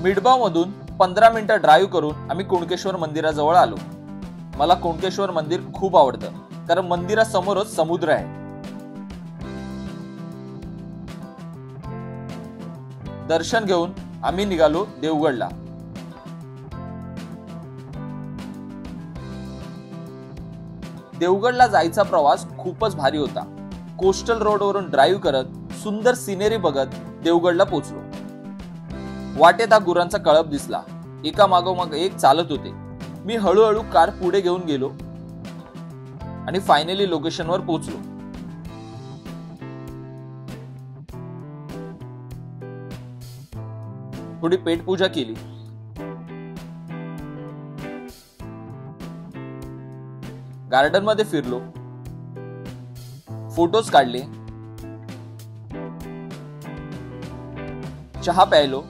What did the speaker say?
मिडबाव मधून 15 मिनिटं ड्राईव्ह करून आम्ही कुणकेश्वर मंदिराजवळ आलो. मला कुणकेश्वर मंदिर खूप आवडतं कारण मंदिरासमोरच समुद्र आहे. दर्शन घेऊन आम्ही निघालो देवगडला. देवगडला जायचा प्रवास खूपच भारी होता. कोस्टल रोडवरून ड्राईव्ह करत सुंदर सिनेरी बघत देवगडला पोहोचलो. वाटेत हा गुरांचा कळप दिसला. एका मागोमाग एक चालत होते. मी हळूहळू कार पुढे घेऊन गेलो आणि फायनली लोकेशनवर पोहोचलो. थोडी पेटपूजा केली. गार्डन मध्ये फिरलो, फोटोज काढले, चहा प्यायलो